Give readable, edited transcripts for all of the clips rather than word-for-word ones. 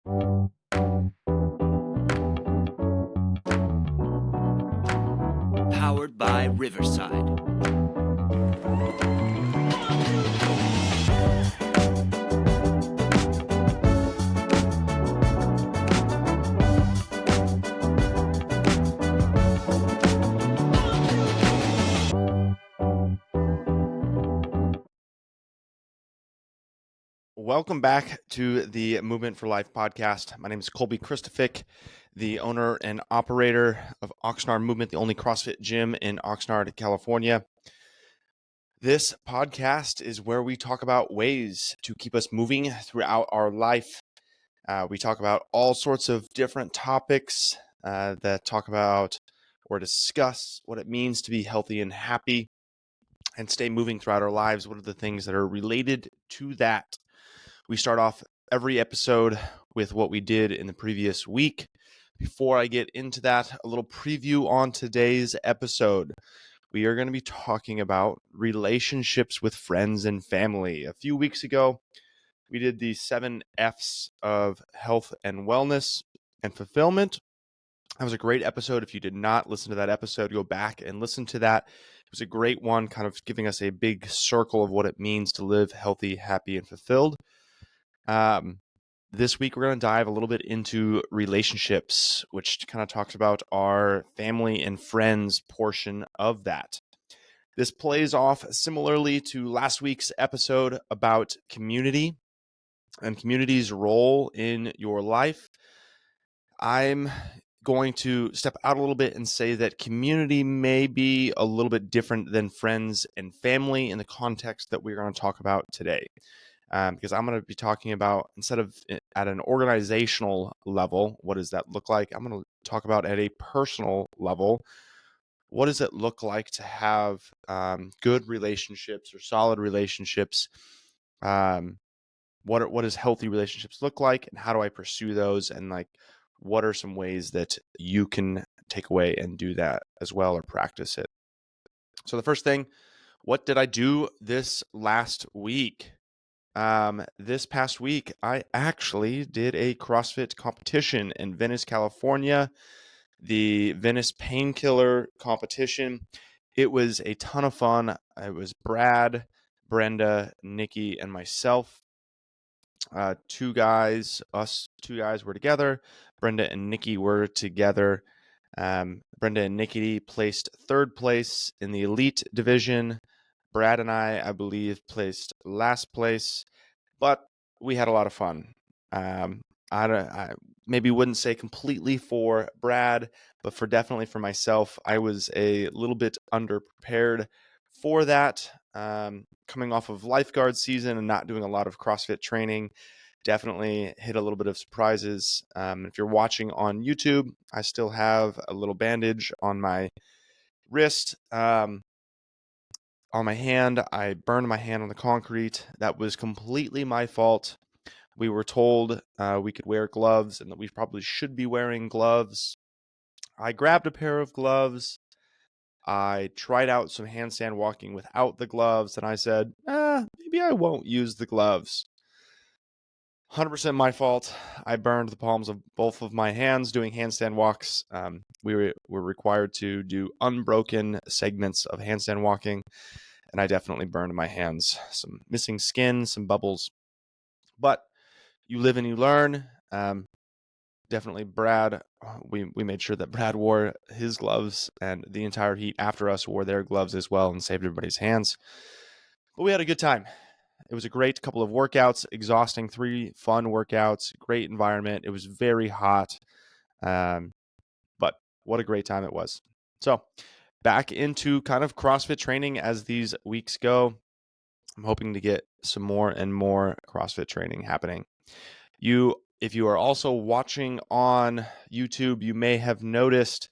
Powered by Riverside. Welcome back to the Movement for Life podcast. My name is Kolby Krystofik, the owner and operator of Oxnard Movement, the only CrossFit gym in Oxnard, California. This podcast is where we talk about ways to keep us moving throughout our life. We talk about all sorts of different topics that talk about or discuss what it means to be healthy and happy and stay moving throughout our lives. What are the things that are related to that? We start off every episode with what we did in the previous week. Before I get into that, a little preview on today's episode. We are going to be talking about relationships with friends and family. A few weeks ago, we did the 7 F's of health and wellness and fulfillment. That was a great episode. If you did not listen to that episode, go back and listen to that. It was a great one, kind of giving us a big circle of what it means to live healthy, happy, and fulfilled. This week, we're going to dive a little bit into relationships, which kind of talks about our family and friends portion of that. This plays off similarly to last week's episode about community and community's role in your life. I'm going to step out a little bit and say that community may be a little bit different than friends and family in the context that we're going to talk about today. Because I'm going to be talking about, instead of at an organizational level, what does that look like? I'm going to talk about at a personal level, what does it look like to have good relationships or solid relationships? What does healthy relationships look like, and how do I pursue those? And what are some ways that you can take away and do that as well or practice it? So the first thing, what did I do this last week? This past week, I actually did a CrossFit competition in Venice, California, the Venice Painkiller competition. It was a ton of fun. It was Brad, Brenda, Nikki, and myself. Us two guys were together. Brenda and Nikki were together. Brenda and Nikki placed third place in the elite division. Brad and I believe, placed last place, but we had a lot of fun. I maybe wouldn't say completely for Brad, but definitely for myself, I was a little bit underprepared for that. Coming off of lifeguard season and not doing a lot of CrossFit training, definitely hit a little bit of surprises. If you're watching on YouTube, I still have a little bandage on my wrist. On my hand, I burned my hand on the concrete. That was completely my fault. We were told we could wear gloves and that we probably should be wearing gloves. I grabbed a pair of gloves. I tried out some handstand walking without the gloves, and I said, maybe I won't use the gloves. 100% my fault. I burned the palms of both of my hands doing handstand walks. We were required to do unbroken segments of handstand walking, and I definitely burned my hands. Some missing skin, some bubbles. But you live and you learn. Definitely Brad, we made sure that Brad wore his gloves, and the entire heat after us wore their gloves as well and saved everybody's hands. But we had a good time. It was a great couple of workouts, exhausting 3 fun workouts, great environment. It was very hot, but what a great time it was. So back into kind of CrossFit training as these weeks go. I'm hoping to get some more and more CrossFit training happening. If you are also watching on YouTube, you may have noticed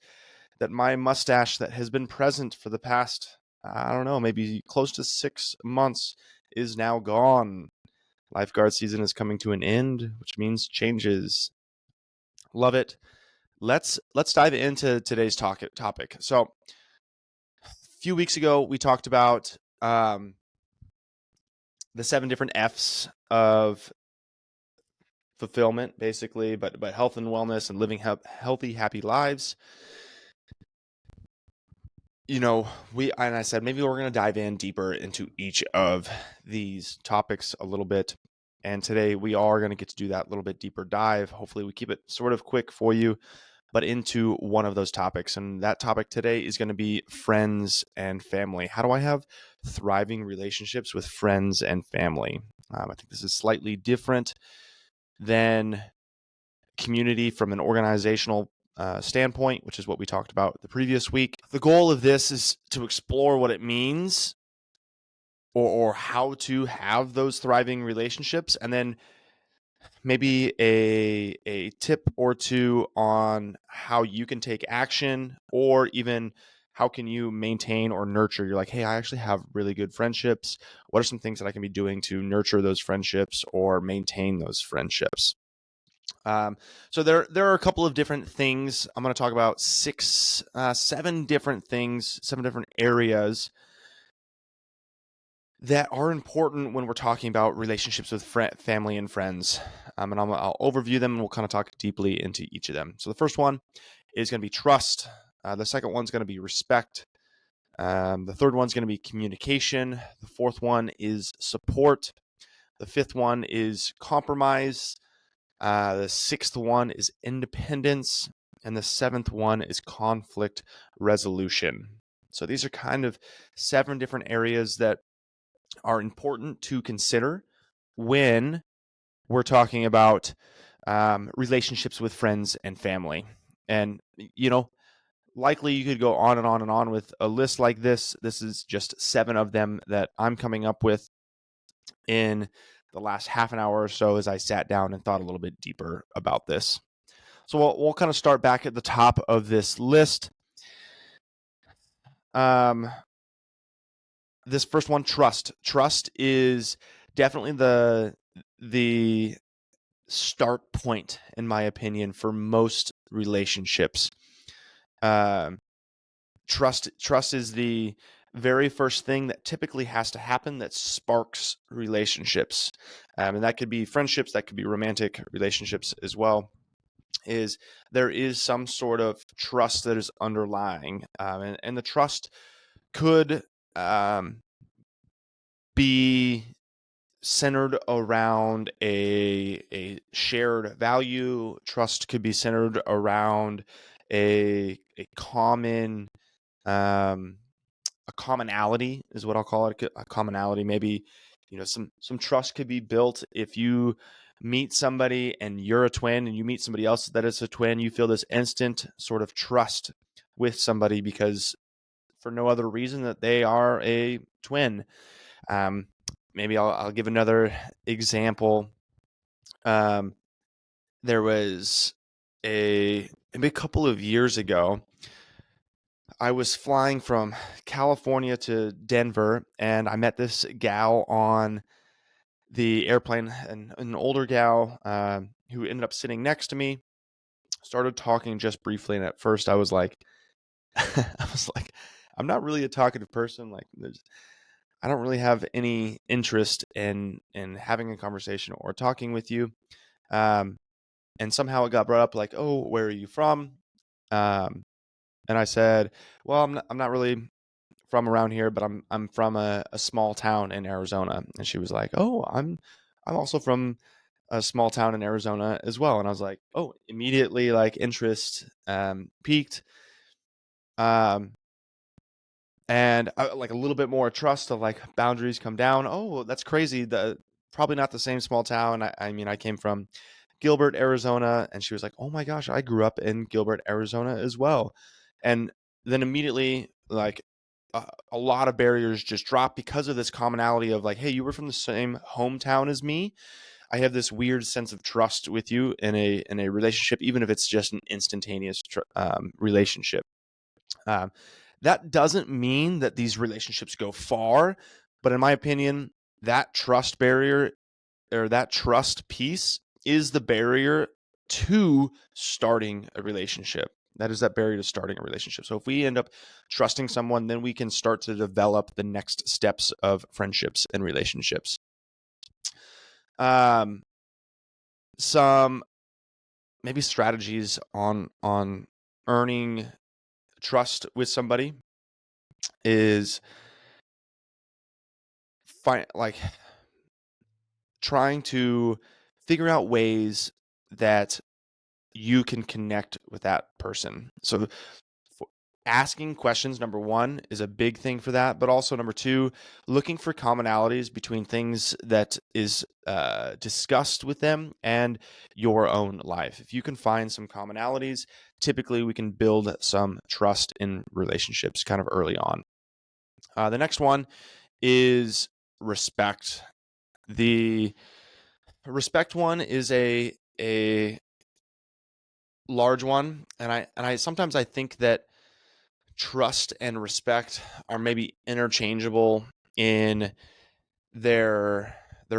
that my mustache that has been present for the past, I don't know, maybe close to 6 months is now gone. Lifeguard season is coming to an end, which means changes. Love it. Let's dive into today's topic. So a few weeks ago, we talked about the 7 different F's of fulfillment, basically, but health and wellness and living healthy, happy lives. And I said maybe we're going to dive in deeper into each of these topics a little bit. And today we are going to get to do that little bit deeper dive. Hopefully we keep it sort of quick for you, but into one of those topics. And that topic today is going to be friends and family. How do I have thriving relationships with friends and family? I think this is slightly different than community from an organizational standpoint, which is what we talked about the previous week. The goal of this is to explore what it means or how to have those thriving relationships, and then maybe a tip or two on how you can take action, or even how can you maintain or nurture. You're like, hey, I actually have really good friendships. What are some things that I can be doing to nurture those friendships or maintain those friendships? So there are a couple of different things. I'm going to talk about seven different things, 7 different areas that are important when we're talking about relationships with family and friends. And I'll overview them, and we'll kind of talk deeply into each of them. So the first one is going to be trust. The second one's going to be respect. The third one's going to be communication. The fourth one is support. The fifth one is compromise. The sixth one is independence. And the seventh one is conflict resolution. So these are kind of 7 different areas that are important to consider when we're talking about relationships with friends and family. And, likely you could go on and on and on with a list like this. This is just 7 of them that I'm coming up with in the last half an hour or so as I sat down and thought a little bit deeper about this. So we'll kind of start back at the top of this list. This first one, trust. Trust is definitely the start point, in my opinion, for most relationships. Trust is the very first thing that typically has to happen that sparks relationships. And that could be friendships, that could be romantic relationships as well. Is there is some sort of trust that is underlying, and the trust could be centered around a shared value. Trust could be centered around a common a commonality is what I'll call it. A commonality. Maybe some trust could be built if you meet somebody and you're a twin, and you meet somebody else that is a twin. You feel this instant sort of trust with somebody because for no other reason that they are a twin. Maybe I'll give another example. There was maybe a couple of years ago, I was flying from California to Denver, and I met this gal on the airplane, an older gal who ended up sitting next to me. Started talking just briefly, and at first I was like, I'm not really a talkative person. Like, I don't really have any interest in having a conversation or talking with you. And somehow it got brought up, like, oh, where are you from? And I said, well, I'm not really from around here, but I'm from a small town in Arizona. And she was like, oh, I'm also from a small town in Arizona as well. And I was like, oh, immediately, like, interest peaked. And like a little bit more trust of, like, boundaries come down. Oh, that's crazy. Probably not the same small town. I mean, I came from Gilbert, Arizona. And she was like, oh my gosh, I grew up in Gilbert, Arizona as well. And then immediately, like, a lot of barriers just dropped because of this commonality of, like, hey, you were from the same hometown as me. I have this weird sense of trust with you in a relationship, even if it's just an instantaneous relationship. That doesn't mean that these relationships go far, but in my opinion, that trust barrier, or that trust piece, is the barrier to starting a relationship. That is that barrier to starting a relationship. So if we end up trusting someone, then we can start to develop the next steps of friendships and relationships. some maybe strategies on earning trust with somebody is trying to figure out ways that you can connect with that person. So asking questions, number one, is a big thing for that. But also number two, looking for commonalities between things that is discussed with them and your own life. If you can find some commonalities, typically we can build some trust in relationships kind of early on. The next one is respect. The respect one is a large one, and I sometimes I think that trust and respect are maybe interchangeable in their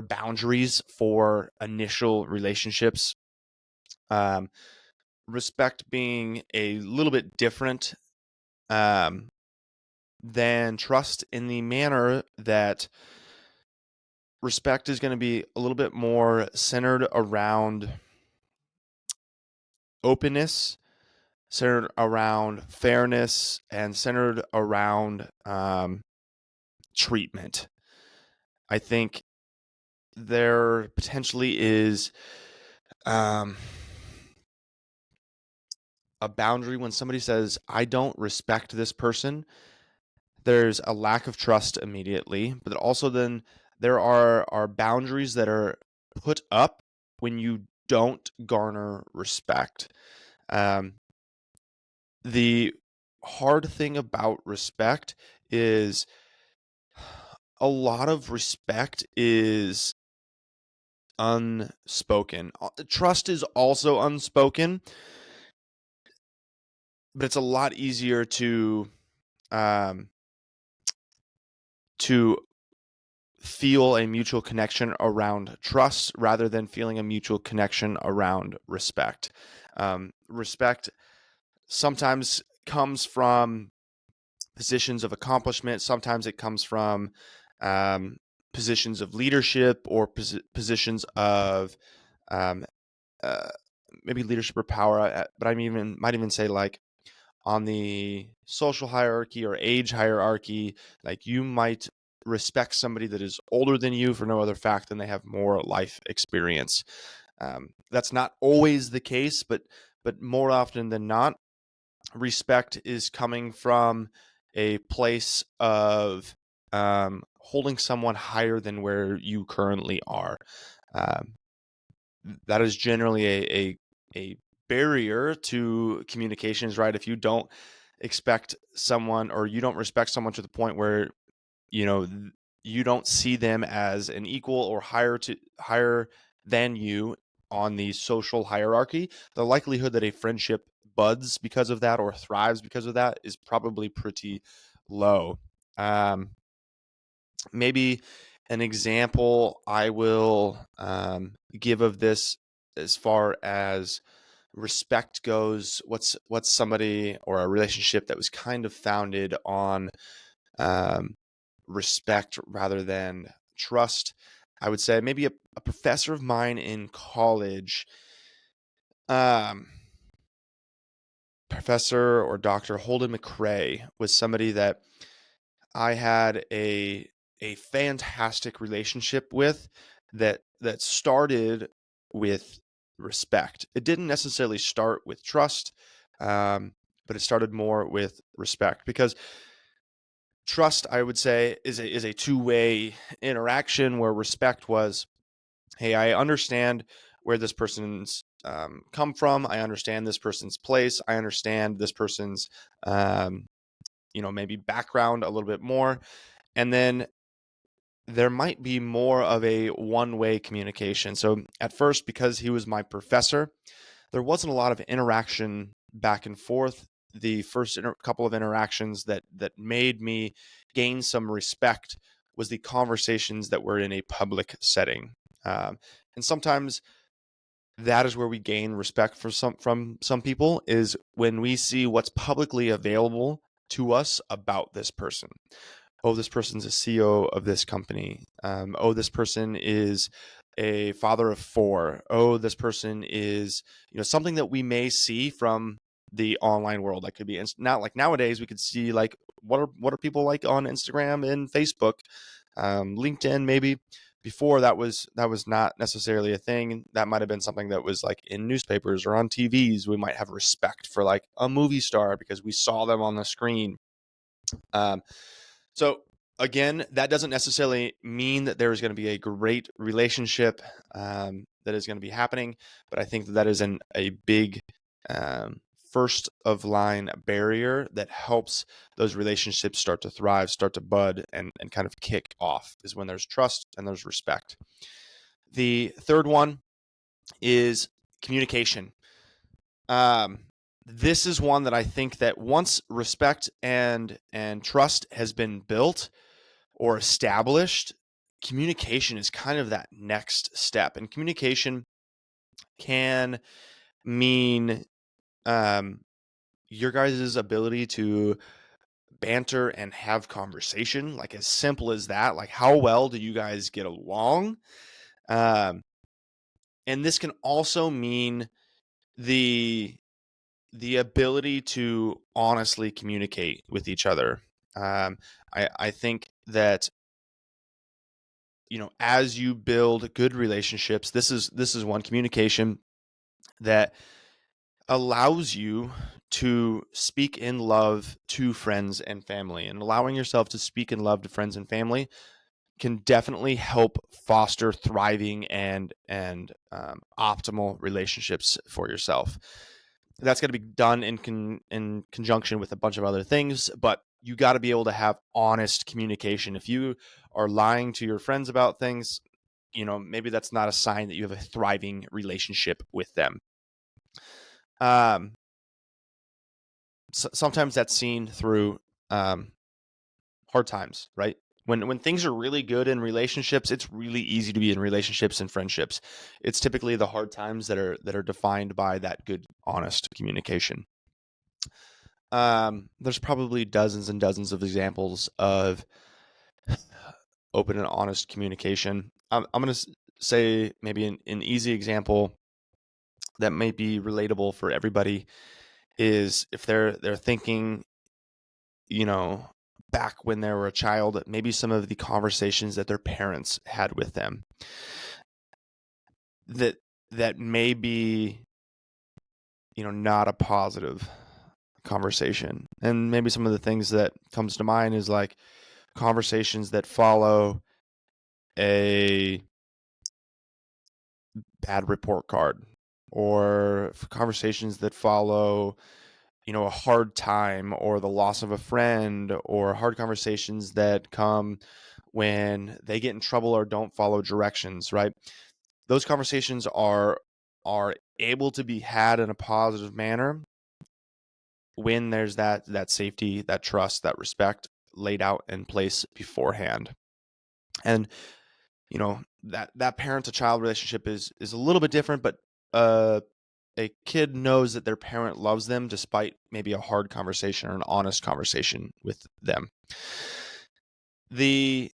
boundaries for initial relationships. Respect being a little bit different than trust, in the manner that respect is going to be a little bit more centered around openness, centered around fairness, and centered around treatment. I think there potentially is a boundary when somebody says, I don't respect this person. There's a lack of trust immediately, but also then there are boundaries that are put up when you don't garner respect. The hard thing about respect is a lot of respect is unspoken. Trust is also unspoken, but it's a lot easier to feel a mutual connection around trust rather than feeling a mutual connection around respect. Respect sometimes comes from positions of accomplishment. Sometimes it comes from positions of leadership or positions of maybe leadership or power. But might even say, like, on the social hierarchy or age hierarchy, like, you might respect somebody that is older than you for no other fact than they have more life experience. That's not always the case, but more often than not, respect is coming from a place of holding someone higher than where you currently are. That is generally a barrier to communications, right? If you don't expect someone, or you don't respect someone to the point where you don't see them as an equal or higher than you on the social hierarchy, the likelihood that a friendship buds because of that or thrives because of that is probably pretty low. Maybe an example I will give of this, as far as respect goes, what's somebody or a relationship that was kind of founded on respect rather than trust. I would say maybe a professor of mine in college, Professor or Dr. Holden McRae, was somebody that I had a fantastic relationship with, that started with respect. It didn't necessarily start with trust, but it started more with respect, because trust, I would say, is a two-way interaction, where respect was, hey, I understand where this person's come from. I understand this person's place. I understand this person's maybe background a little bit more. And then there might be more of a one-way communication. So at first, because he was my professor, there wasn't a lot of interaction back and forth. The first couple of interactions that made me gain some respect was the conversations that were in a public setting. And sometimes that is where we gain respect from some people, is when we see what's publicly available to us about this person. Oh, this person's a CEO of this company. Oh, this person is a father of four. Oh, this person is, something that we may see from the online world. That could be not like nowadays we could see like what are people like on Instagram and Facebook, LinkedIn maybe. Before that was not necessarily a thing. That might have been something that was like in newspapers or on TVs. We might have respect for like a movie star because we saw them on the screen. So again, that doesn't necessarily mean that there is going to be a great relationship that is going to be happening, but I think that is a big first of line barrier that helps those relationships start to thrive, start to bud, and kind of kick off, is when there's trust and there's respect. The third one is communication. This is one that I think that once respect and trust has been built or established, communication is kind of that next step. And communication can mean your guys' ability to banter and have conversation, like as simple as that. Like, how well do you guys get along? And this can also mean the ability to honestly communicate with each other. I think that, as you build good relationships, this is one, communication, that allows you to speak in love to friends and family. And allowing yourself to speak in love to friends and family can definitely help foster thriving and optimal relationships for yourself. That's going to be done in conjunction with a bunch of other things, but you got to be able to have honest communication. If you are lying to your friends about things, maybe that's not a sign that you have a thriving relationship with them. Sometimes that's seen through hard times, right? When things are really good in relationships, it's really easy to be in relationships and friendships. It's typically the hard times that are defined by that good, honest communication. There's probably dozens and dozens of examples of open and honest communication. I'm going to say maybe an easy example that may be relatable for everybody is if they're thinking, back when they were a child, maybe some of the conversations that their parents had with them that may be, not a positive conversation. And maybe some of the things that comes to mind is like conversations that follow a bad report card, or conversations that follow, a hard time, or the loss of a friend, or hard conversations that come when they get in trouble or don't follow directions, right? Those conversations are able to be had in a positive manner when there's that safety, that trust, that respect laid out in place beforehand. And that parent to child relationship is a little bit different, but a kid knows that their parent loves them despite maybe a hard conversation or an honest conversation with them. A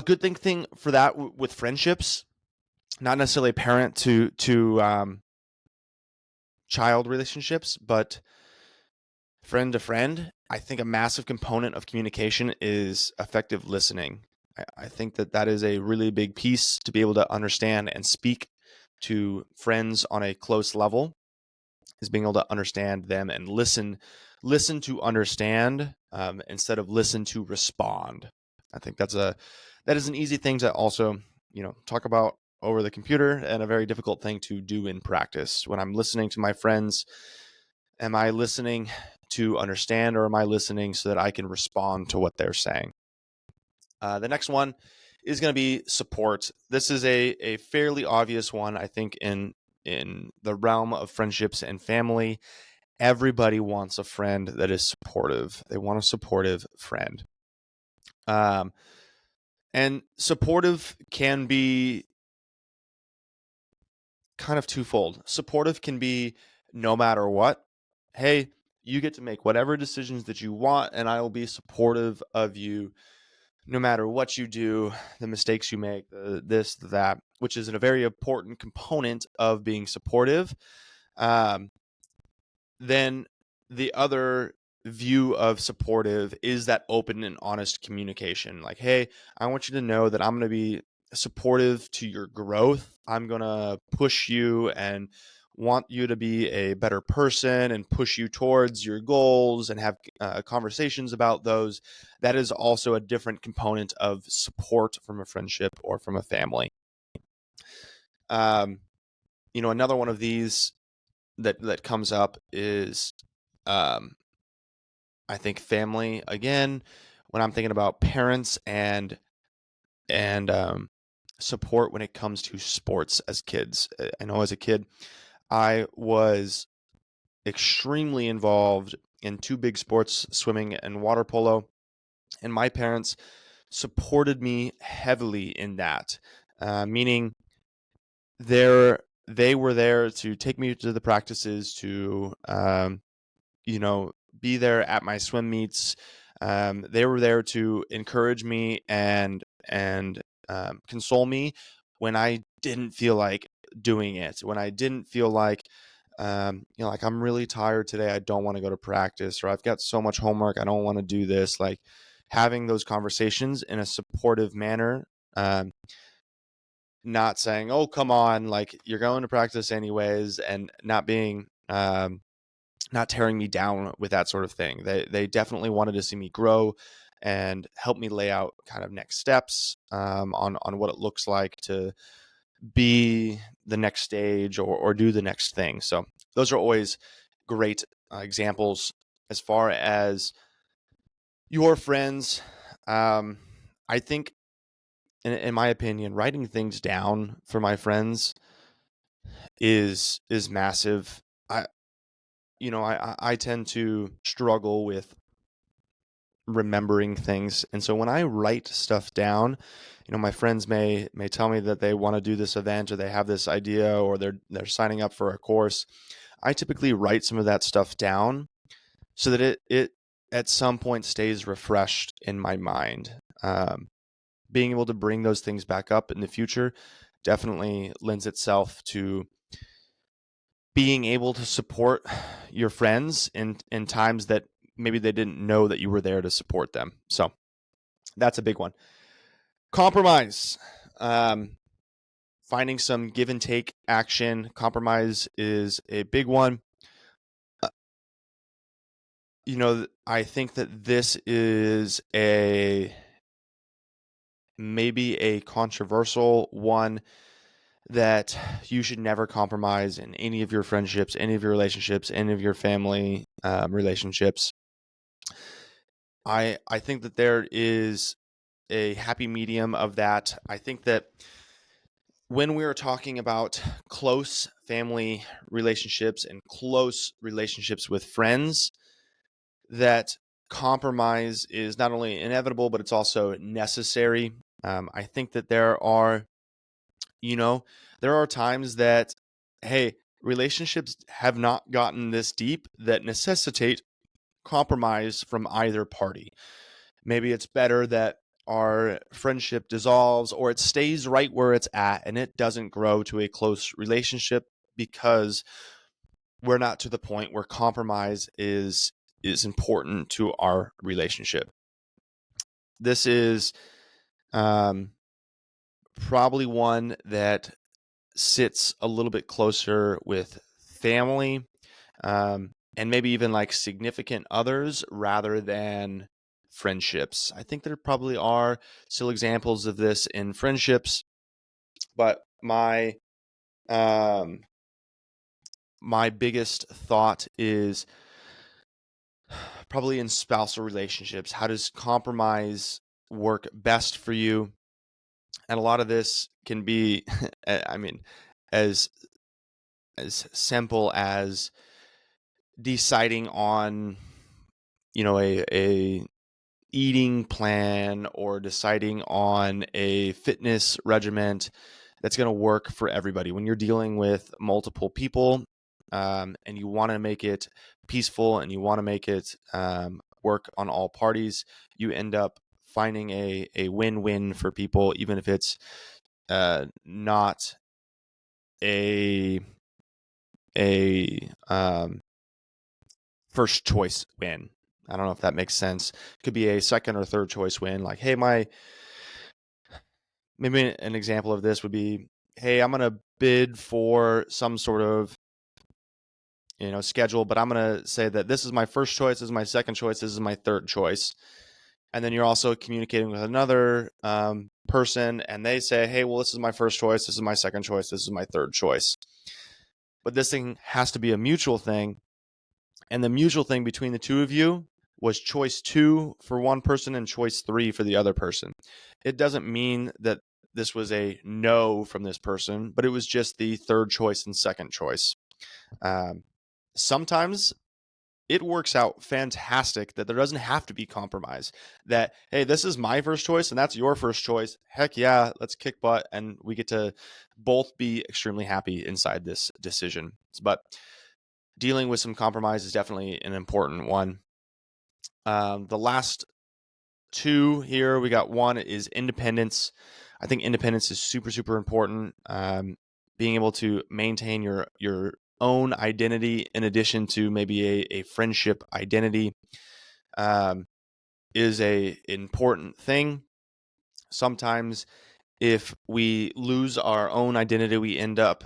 good thing for that with friendships, not necessarily a parent to child relationships, but friend to friend, I think a massive component of communication is effective listening. I think that is a really big piece to be able to understand and speak to friends on a close level, is being able to understand them and listen to understand, instead of listen to respond. I think that is an easy thing to also, talk about over the computer, and a very difficult thing to do in practice. When I'm listening to my friends, am I listening to understand, or am I listening so that I can respond to what they're saying? The next one is going to be support. This is a fairly obvious one, I think, in the realm of friendships and family. Everybody wants a friend that is supportive. They want a supportive friend. And supportive can be kind of twofold. Supportive can be no matter what. Hey, you get to make whatever decisions that you want, and I will be supportive of you no matter what you do, the mistakes you make, this, that, which is a very important component of being supportive. Then the other view of supportive is that open and honest communication. Like, hey, I want you to know that I'm going to be supportive to your growth. I'm going to push you and want you to be a better person and push you towards your goals and have conversations about those. That is also a different component of support from a friendship or from a family. Another one of these that comes up is I think family again. When I'm thinking about parents and support when it comes to sports as kids. I know as a kid, I was extremely involved in two big sports, swimming and water polo, and my parents supported me heavily in that, meaning they were there to take me to the practices, to be there at my swim meets. They were there to encourage me and console me when I didn't feel like doing it, when I didn't feel like, like I'm really tired today. I don't want to go to practice, or I've got so much homework. I don't want to do this. Like having those conversations in a supportive manner, not saying, "Oh, come on, like you're going to practice anyways," and not being, not tearing me down with that sort of thing. They definitely wanted to see me grow and help me lay out kind of next steps, on what it looks like to be the next stage or do the next thing. So those are always great examples as far as your friends. I think, in my opinion, writing things down for my friends is massive. I tend to struggle with remembering things, and so when I write stuff down, my friends may tell me that they want to do this event or they have this idea or they're signing up for a course. I typically write some of that stuff down so that it at some point stays refreshed in my mind. Being able to bring those things back up in the future definitely lends itself to being able to support your friends in times that maybe they didn't know that you were there to support them. So that's a big one. Compromise. Finding some give and take action. Compromise is a big one. I think that this is maybe a controversial one, that you should never compromise in any of your friendships, any of your relationships, any of your family relationships. I think that there is a happy medium of that. I think that when we are talking about close family relationships and close relationships with friends, that compromise is not only inevitable, but it's also necessary. I think that there are times that, hey, relationships have not gotten this deep that necessitate compromise from either party. Maybe it's better that our friendship dissolves or it stays right where it's at and it doesn't grow to a close relationship because we're not to the point where compromise is important to our relationship. This is probably one that sits a little bit closer with family, and maybe even like significant others rather than friendships. I think there probably are still examples of this in friendships, but my biggest thought is probably in spousal relationships. How does compromise work best for you? And a lot of this can be, I mean, as simple as deciding on, a eating plan or deciding on a fitness regimen that's going to work for everybody. When you're dealing with multiple people, and you want to make it peaceful and you want to make it work on all parties, you end up finding a win-win for people, even if it's not a first choice win. I don't know if that makes sense. Could be a second or third choice win. Like, hey, maybe an example of this would be, hey, I'm going to bid for some sort of, schedule, but I'm going to say that this is my first choice, this is my second choice, this is my third choice. And then you're also communicating with another person, and they say, hey, well, this is my first choice, this is my second choice, this is my third choice. But this thing has to be a mutual thing. And the mutual thing between the two of you was choice 2 for one person and choice 3 for the other person. It doesn't mean that this was a no from this person, but it was just the third choice and second choice. Sometimes it works out fantastic that there doesn't have to be compromise. That, hey, this is my first choice and that's your first choice. Heck yeah, let's kick butt, and we get to both be extremely happy inside this decision. But dealing with some compromise is definitely an important one. The last 2 here, we got one is independence. I think independence is super, super important. Being able to maintain your own identity in addition to maybe a friendship identity is a important thing. Sometimes if we lose our own identity, we end up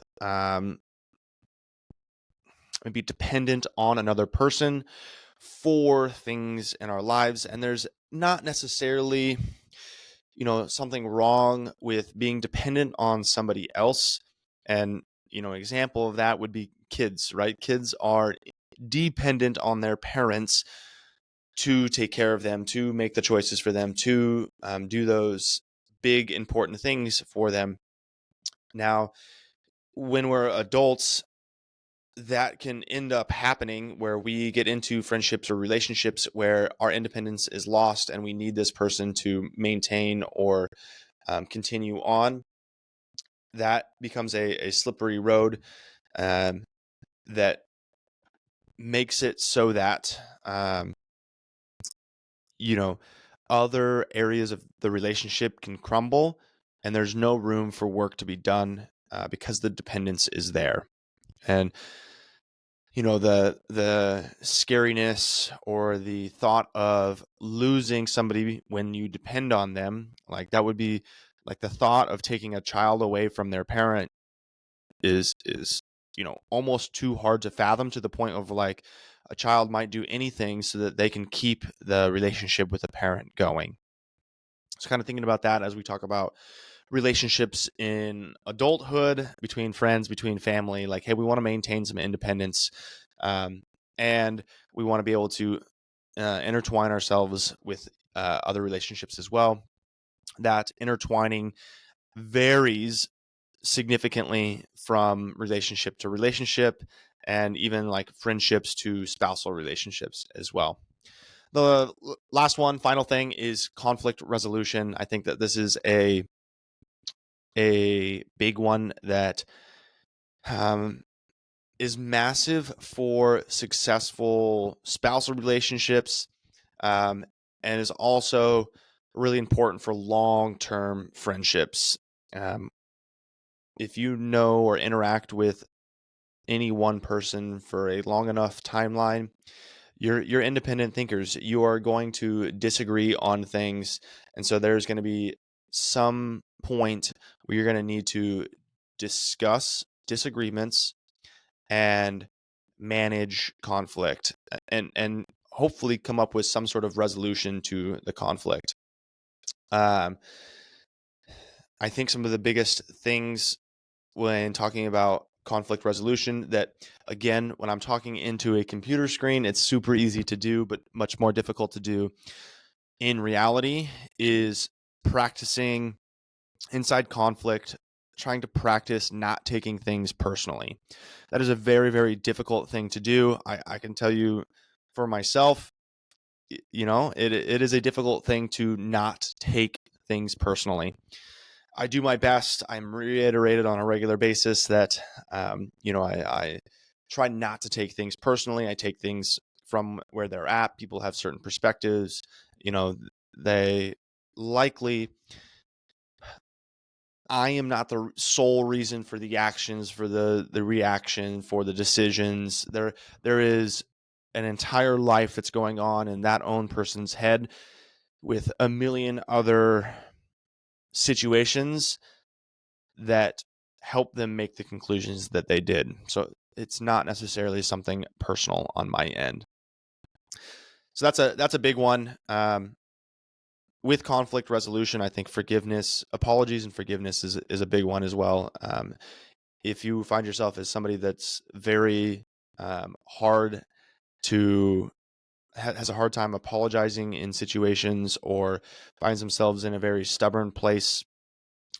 maybe dependent on another person for things in our lives. And there's not necessarily, something wrong with being dependent on somebody else. And, an example of that would be kids, right? Kids are dependent on their parents to take care of them, to make the choices for them, to do those big, important things for them. Now, when we're adults, that can end up happening where we get into friendships or relationships where our independence is lost and we need this person to maintain or continue on. That becomes a slippery road that makes it so that, other areas of the relationship can crumble and there's no room for work to be done because the dependence is there. And the scariness or the thought of losing somebody when you depend on them, like that would be like the thought of taking a child away from their parent is almost too hard to fathom, to the point of like a child might do anything so that they can keep the relationship with a parent going. So kind of thinking about that as we talk about relationships in adulthood, between friends, between family, like, hey, we want to maintain some independence, and we want to be able to intertwine ourselves with other relationships as well. That intertwining varies significantly from relationship to relationship, and even like friendships to spousal relationships as well. The last one, final thing, is conflict resolution. I think that this is a big one that is massive for successful spousal relationships, and is also really important for long-term friendships. If you know or interact with any one person for a long enough timeline, you're independent thinkers. You are going to disagree on things, and so there's going to be some point where you're going to need to discuss disagreements and manage conflict, and hopefully come up with some sort of resolution to the conflict. I think some of the biggest things when talking about conflict resolution, that again, when I'm talking into a computer screen, it's super easy to do, but much more difficult to do in reality, is practicing inside conflict, trying to practice not taking things personally. That is a very, very difficult thing to do. I can tell you for myself, it is a difficult thing to not take things personally. I do my best. I'm reiterated on a regular basis that, I try not to take things personally. I take things from where they're at. People have certain perspectives. They likely I am not the sole reason for the actions, for the reaction, for the decisions. There is an entire life that's going on in that own person's head with a million other situations that help them make the conclusions that they did. So it's not necessarily something personal on my end. So that's a big one. With conflict resolution, I think forgiveness, apologies and forgiveness is a big one as well. If you find yourself as somebody that's very hard to has a hard time apologizing in situations, or finds themselves in a very stubborn place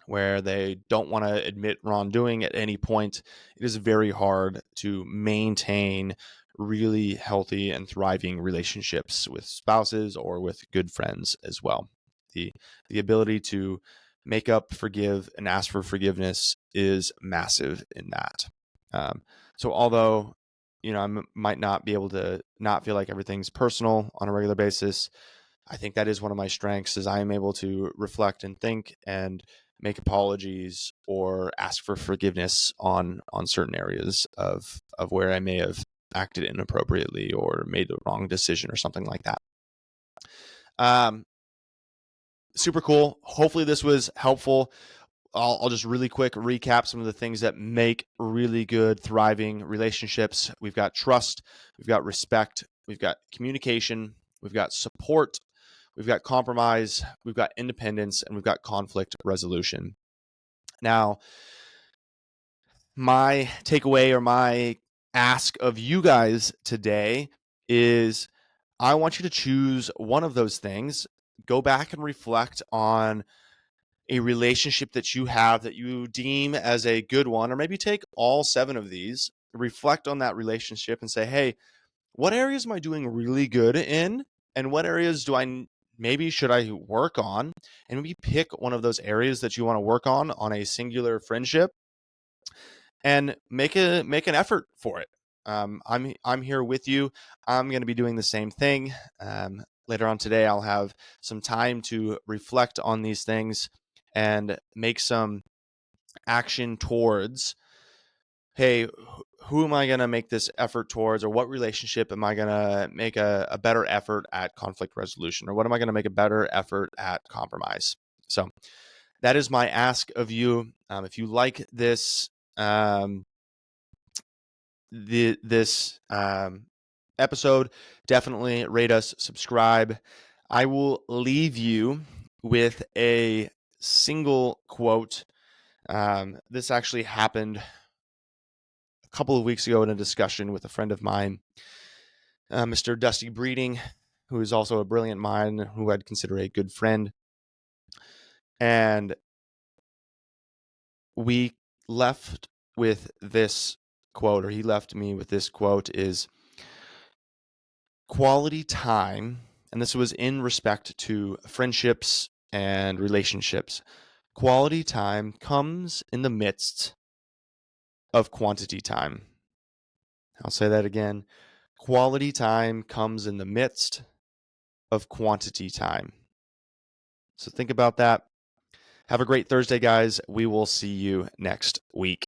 where they don't want to admit wrongdoing at any point, it is very hard to maintain really healthy and thriving relationships with spouses or with good friends as well. The ability to make up, forgive, and ask for forgiveness is massive in that. So although, I might not be able to not feel like everything's personal on a regular basis, I think that is one of my strengths, is I am able to reflect and think and make apologies or ask for forgiveness on certain areas of where I may have acted inappropriately or made the wrong decision or something like that. Super cool. Hopefully this was helpful. I'll just really quick recap some of the things that make really good, thriving relationships. We've got trust, we've got respect, we've got communication, we've got support, we've got compromise, we've got independence, and we've got conflict resolution. Now, my takeaway or my ask of you guys today is I want you to choose one of those things. Go back and reflect on a relationship that you have that you deem as a good one, or maybe take all 7 of these, reflect on that relationship and say, hey, what areas am I doing really good in? And what areas should I work on? And maybe pick one of those areas that you want to work on a singular friendship and make an effort for it. I'm here with you. I'm going to be doing the same thing. Later on today, I'll have some time to reflect on these things and make some action towards, hey, who am I going to make this effort towards, or what relationship am I going to make a better effort at conflict resolution, or what am I going to make a better effort at compromise? So that is my ask of you. If you like this, this episode, definitely rate us, subscribe. I will leave you with a single quote. This actually happened a couple of weeks ago in a discussion with a friend of mine, Mr. Dusty Breeding, who is also a brilliant mind, who I'd consider a good friend. And we left with this quote, or he left me with this quote, is quality time, and this was in respect to friendships and relationships. Quality time comes in the midst of quantity time. I'll say that again. Quality time comes in the midst of quantity time. So think about that. Have a great Thursday, guys. We will see you next week.